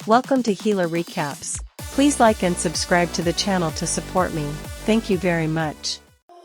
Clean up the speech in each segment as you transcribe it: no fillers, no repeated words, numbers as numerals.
Welcome to Healer Recaps. Please like and subscribe to the channel to support me, thank you very much.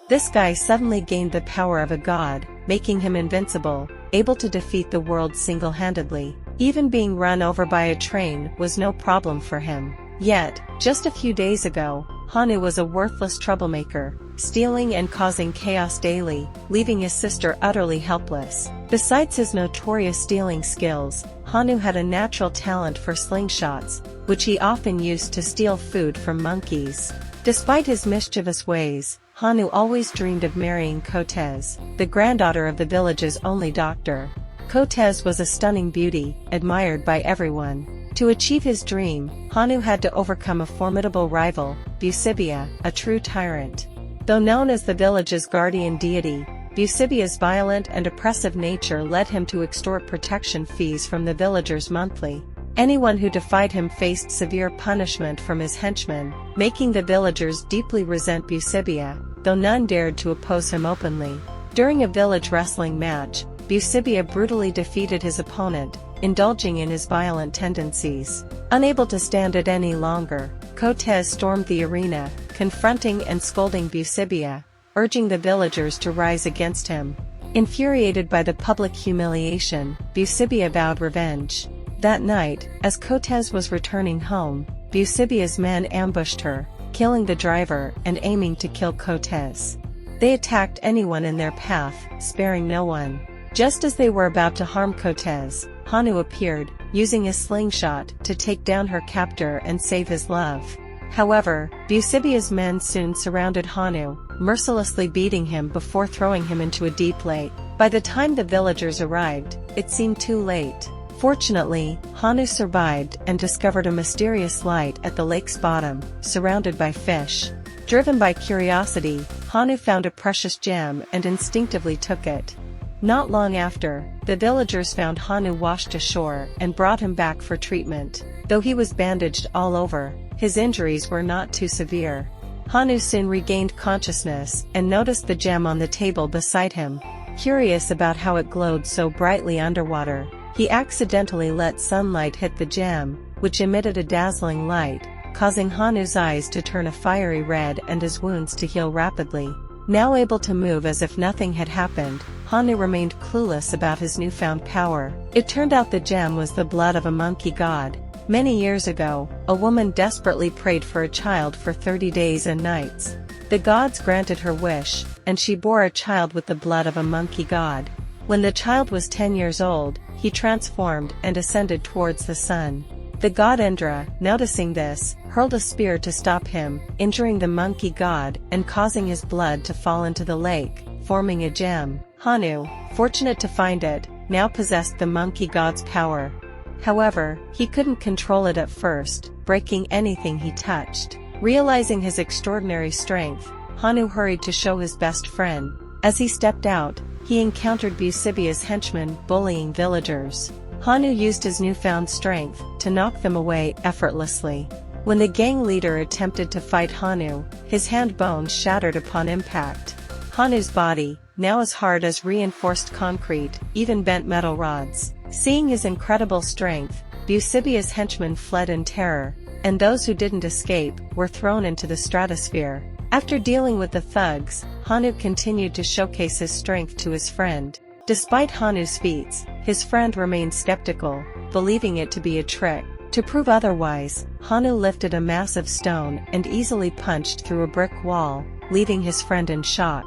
This guy suddenly gained the power of a god, making him invincible, able to defeat the world single-handedly. Even being run over by a train was no problem for him. Yet, just a few days ago, Hanu was a worthless troublemaker, stealing and causing chaos daily, leaving his sister utterly helpless. Besides his notorious stealing skills, Hanu had a natural talent for slingshots, which he often used to steal food from monkeys. Despite his mischievous ways, Hanu always dreamed of marrying Kotez, the granddaughter of the village's only doctor. Kotez was a stunning beauty, admired by everyone. To achieve his dream, Hanu had to overcome a formidable rival, Busibia, a true tyrant. Though known as the village's guardian deity, Busibia's violent and oppressive nature led him to extort protection fees from the villagers monthly. Anyone who defied him faced severe punishment from his henchmen, making the villagers deeply resent Busibia, though none dared to oppose him openly. During a village wrestling match, Busibia brutally defeated his opponent, indulging in his violent tendencies. Unable to stand it any longer, Kotez stormed the arena, confronting and scolding Busibia, urging the villagers to rise against him. Infuriated by the public humiliation, Busibia vowed revenge. That night, as Kotez was returning home, Busibia's men ambushed her, killing the driver and aiming to kill Kotez. They attacked anyone in their path, sparing no one. Just as they were about to harm Kotez, Hanu appeared, using a slingshot to take down her captor and save his love. However, Busibia's men soon surrounded Hanu, mercilessly beating him before throwing him into a deep lake. By the time the villagers arrived, it seemed too late. Fortunately, Hanu survived and discovered a mysterious light at the lake's bottom, surrounded by fish. Driven by curiosity, Hanu found a precious gem and instinctively took it. Not long after, the villagers found Hanu washed ashore and brought him back for treatment. Though he was bandaged all over, his injuries were not too severe. Hanu soon regained consciousness and noticed the gem on the table beside him. Curious about how it glowed so brightly underwater, he accidentally let sunlight hit the gem, which emitted a dazzling light, causing Hanu's eyes to turn a fiery red and his wounds to heal rapidly. Now able to move as if nothing had happened, Hanu remained clueless about his newfound power. It turned out the gem was the blood of a monkey god. Many years ago, a woman desperately prayed for a child for 30 days and nights. The gods granted her wish, and she bore a child with the blood of a monkey god. When the child was 10 years old, he transformed and ascended towards the sun. The god Indra, noticing this, hurled a spear to stop him, injuring the monkey god and causing his blood to fall into the lake, forming a gem. Hanu, fortunate to find it, now possessed the monkey god's power. However, he couldn't control it at first, breaking anything he touched. Realizing his extraordinary strength, Hanu hurried to show his best friend. As he stepped out, he encountered Busibia's henchmen bullying villagers. Hanu used his newfound strength to knock them away effortlessly. When the gang leader attempted to fight Hanu, his hand bones shattered upon impact. Hanu's body, now as hard as reinforced concrete, even bent metal rods. Seeing his incredible strength, Busibia's henchmen fled in terror, and those who didn't escape were thrown into the stratosphere. After dealing with the thugs, Hanu continued to showcase his strength to his friend. Despite Hanu's feats, his friend remained skeptical, believing it to be a trick. To prove otherwise, Hanu lifted a massive stone and easily punched through a brick wall, leaving his friend in shock.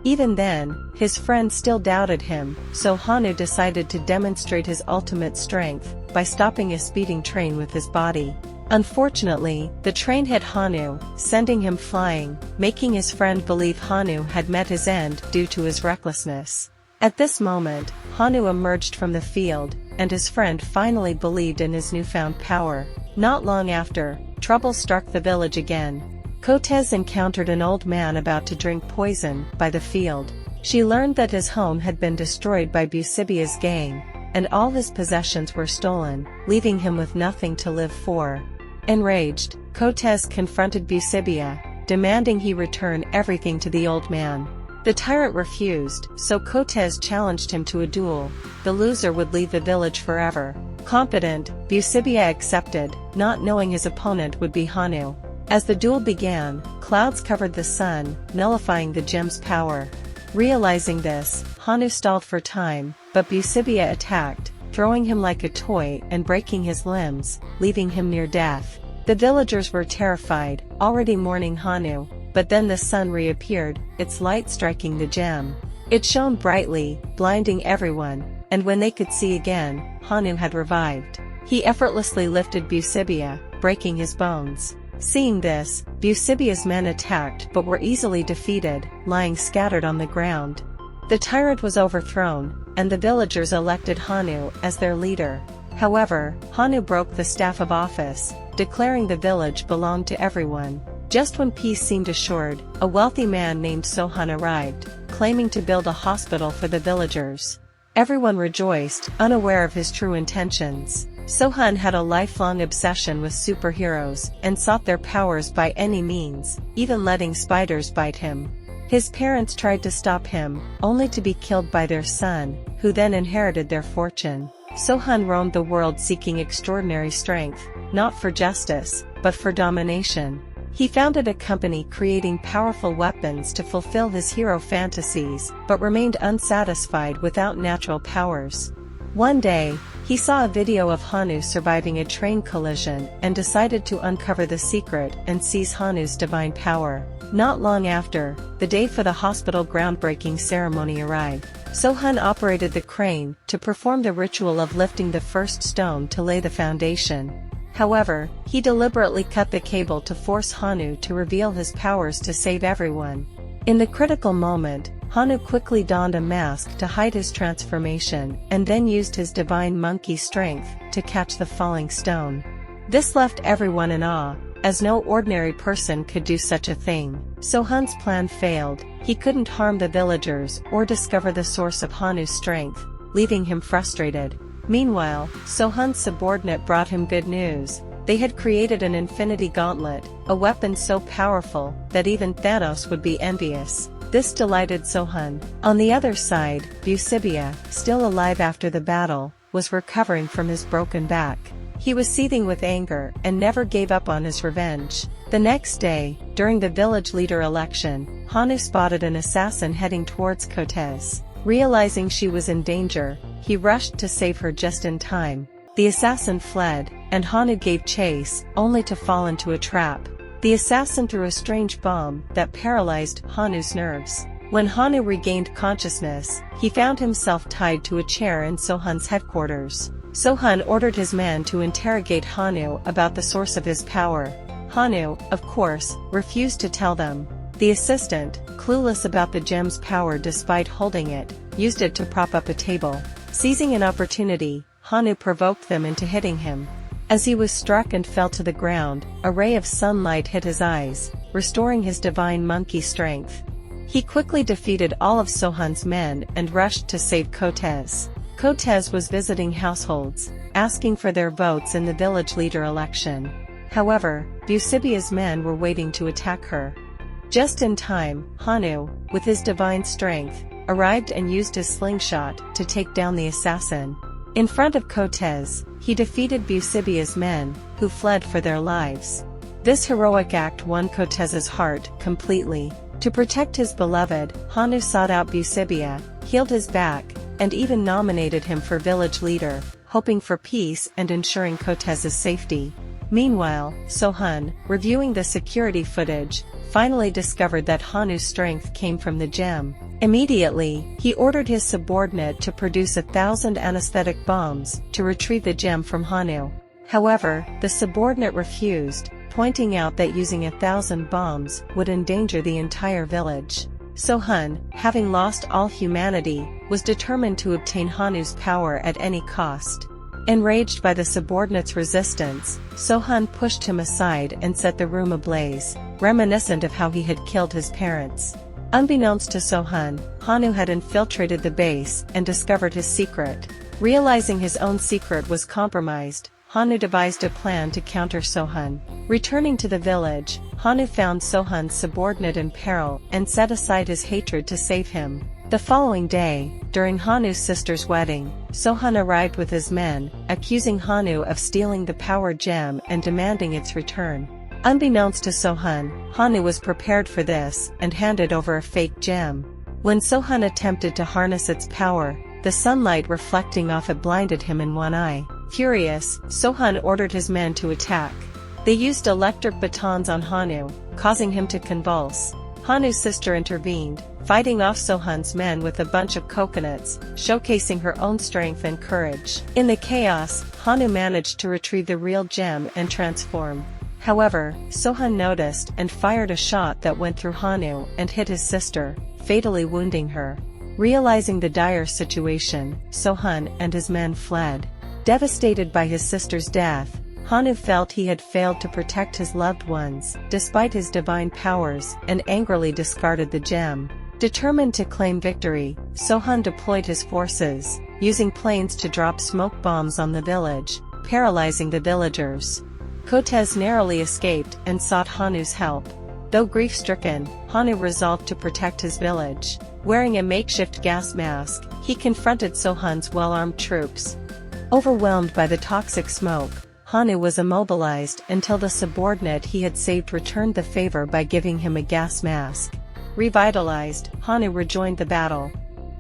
Even then, his friend still doubted him, so Hanu decided to demonstrate his ultimate strength by stopping a speeding train with his body. Unfortunately, the train hit Hanu, sending him flying, making his friend believe Hanu had met his end due to his recklessness. At this moment, Hanu emerged from the field, and his friend finally believed in his newfound power. Not long after, trouble struck the village again. Kotez encountered an old man about to drink poison by the field. She learned that his home had been destroyed by Busibia's gang, and all his possessions were stolen, leaving him with nothing to live for. Enraged, Kotez confronted Busibia, demanding he return everything to the old man. The tyrant refused, so Kotez challenged him to a duel. The loser would leave the village forever. Confident, Busibia accepted, not knowing his opponent would be Hanu. As the duel began, clouds covered the sun, nullifying the gem's power. Realizing this, Hanu stalled for time, but Busibia attacked, throwing him like a toy and breaking his limbs, leaving him near death. The villagers were terrified, already mourning Hanu, but then the sun reappeared, its light striking the gem. It shone brightly, blinding everyone, and when they could see again, Hanu had revived. He effortlessly lifted Busibia, breaking his bones. Seeing this, Busibia's men attacked but were easily defeated, lying scattered on the ground. The tyrant was overthrown, and the villagers elected Hanu as their leader. However, Hanu broke the staff of office, declaring the village belonged to everyone. Just when peace seemed assured, a wealthy man named So Lon arrived, claiming to build a hospital for the villagers. Everyone rejoiced, unaware of his true intentions. So Lon had a lifelong obsession with superheroes and sought their powers by any means, even letting spiders bite him. His parents tried to stop him, only to be killed by their son, who then inherited their fortune. So Lon roamed the world seeking extraordinary strength, not for justice, but for domination. He founded a company creating powerful weapons to fulfill his hero fantasies, but remained unsatisfied without natural powers. One day, he saw a video of Hanu surviving a train collision and decided to uncover the secret and seize Hanu's divine power. Not long after, the day for the hospital groundbreaking ceremony arrived. So Lon operated the crane to perform the ritual of lifting the first stone to lay the foundation. However, he deliberately cut the cable to force Hanu to reveal his powers to save everyone. In the critical moment, Hanu quickly donned a mask to hide his transformation and then used his divine monkey strength to catch the falling stone. This left everyone in awe, as no ordinary person could do such a thing. So Han's plan failed. He couldn't harm the villagers or discover the source of Hanu's strength, leaving him frustrated. Meanwhile, So Han's subordinate brought him good news. They had created an infinity gauntlet, a weapon so powerful that even Thanos would be envious. This delighted So Lon. On the other side, Busibia, still alive after the battle, was recovering from his broken back. He was seething with anger and never gave up on his revenge. The next day, during the village leader election, Hanu spotted an assassin heading towards Cortez. Realizing she was in danger, he rushed to save her just in time. The assassin fled, and Hanu gave chase, only to fall into a trap. The assassin threw a strange bomb that paralyzed Hanu's nerves. When Hanu regained consciousness, he found himself tied to a chair in So Lon's headquarters. So Lon ordered his man to interrogate Hanu about the source of his power. Hanu, of course, refused to tell them. The assistant, clueless about the gem's power despite holding it, used it to prop up a table. Seizing an opportunity, Hanu provoked them into hitting him. As he was struck and fell to the ground, a ray of sunlight hit his eyes, restoring his divine monkey strength. He quickly defeated all of So Lon's men and rushed to save Cortez. Cortez was visiting households, asking for their votes in the village leader election. However, Busibia's men were waiting to attack her. Just in time, Hanu, with his divine strength, arrived and used his slingshot to take down the assassin. In front of Cortez, he defeated Busibia's men, who fled for their lives. This heroic act won Cortez's heart completely. To protect his beloved, Hanu sought out Busibia, healed his back, and even nominated him for village leader, hoping for peace and ensuring Cortez's safety. Meanwhile, So Lon, reviewing the security footage, finally discovered that Hanu's strength came from the gem. Immediately, he ordered his subordinate to produce 1,000 anesthetic bombs to retrieve the gem from Hanu. However, the subordinate refused, pointing out that using 1,000 bombs would endanger the entire village. So Lon, having lost all humanity, was determined to obtain Hanu's power at any cost. Enraged by the subordinate's resistance, So Lon pushed him aside and set the room ablaze, reminiscent of how he had killed his parents. Unbeknownst to So Lon, Hanu had infiltrated the base and discovered his secret. Realizing his own secret was compromised, Hanu devised a plan to counter So Lon. Returning to the village, Hanu found So Lon's subordinate in peril and set aside his hatred to save him. The following day, during Hanu's sister's wedding, So Lon arrived with his men, accusing Hanu of stealing the power gem and demanding its return. Unbeknownst to So Lon, Hanu was prepared for this and handed over a fake gem. When So Lon attempted to harness its power, the sunlight reflecting off it blinded him in one eye. Furious, So Lon ordered his men to attack. They used electric batons on Hanu, causing him to convulse. Hanu's sister intervened, fighting off So Lon's men with a bunch of coconuts, showcasing her own strength and courage. In the chaos, Hanu managed to retrieve the real gem and transform. However, So Lon noticed and fired a shot that went through Hanu and hit his sister, fatally wounding her. Realizing the dire situation, So Lon and his men fled. Devastated by his sister's death, Hanu felt he had failed to protect his loved ones, despite his divine powers, and angrily discarded the gem. Determined to claim victory, So Lon deployed his forces, using planes to drop smoke bombs on the village, paralyzing the villagers. Cortez narrowly escaped and sought Hanu's help. Though grief-stricken, Hanu resolved to protect his village. Wearing a makeshift gas mask, he confronted So Lon's well-armed troops. Overwhelmed by the toxic smoke, Hanu was immobilized until the subordinate he had saved returned the favor by giving him a gas mask. Revitalized, Hanu rejoined the battle.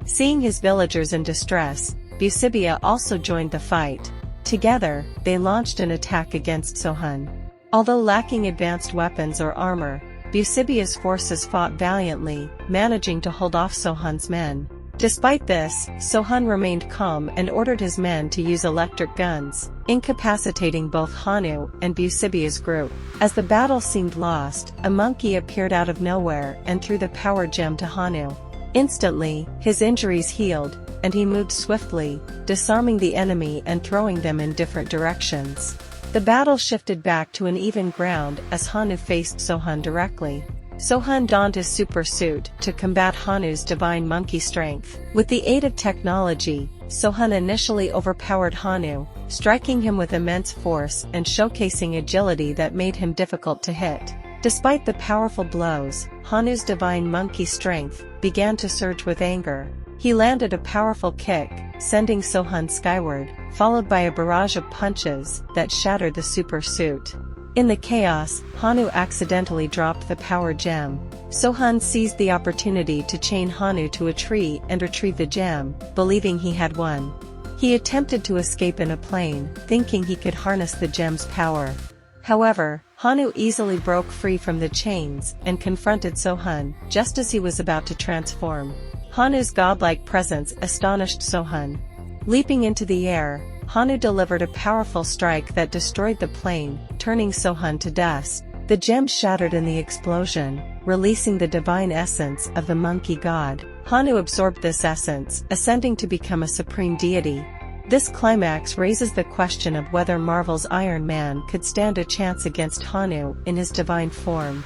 Seeing his villagers in distress, Busibia also joined the fight. Together, they launched an attack against So Lon. Although lacking advanced weapons or armor, Busibia's forces fought valiantly, managing to hold off So Lon's men. Despite this, So Lon remained calm and ordered his men to use electric guns, incapacitating both Hanu and Busibia's group. As the battle seemed lost, a monkey appeared out of nowhere and threw the power gem to Hanu. Instantly, his injuries healed, and he moved swiftly, disarming the enemy and throwing them in different directions. The battle shifted back to an even ground as Hanu faced So Lon directly. So Lon donned his super suit to combat Hanu's divine monkey strength. With the aid of technology, So Lon initially overpowered Hanu, striking him with immense force and showcasing agility that made him difficult to hit. Despite the powerful blows, Hanu's divine monkey strength began to surge with anger. He landed a powerful kick, sending So Lon skyward, followed by a barrage of punches that shattered the super suit. In the chaos, Hanu accidentally dropped the power gem. So Lon seized the opportunity to chain Hanu to a tree and retrieve the gem, believing he had won. He attempted to escape in a plane, thinking he could harness the gem's power. However, Hanu easily broke free from the chains and confronted So Lon just as he was about to transform. Hanu's godlike presence astonished So Lon. Leaping into the air, Hanu delivered a powerful strike that destroyed the plane, turning So Lon to dust. The gem shattered in the explosion, releasing the divine essence of the monkey god. Hanu absorbed this essence, ascending to become a supreme deity. This climax raises the question of whether Marvel's Iron Man could stand a chance against Hanu in his divine form.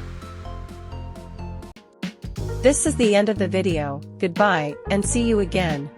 This is the end of the video. Goodbye, and see you again.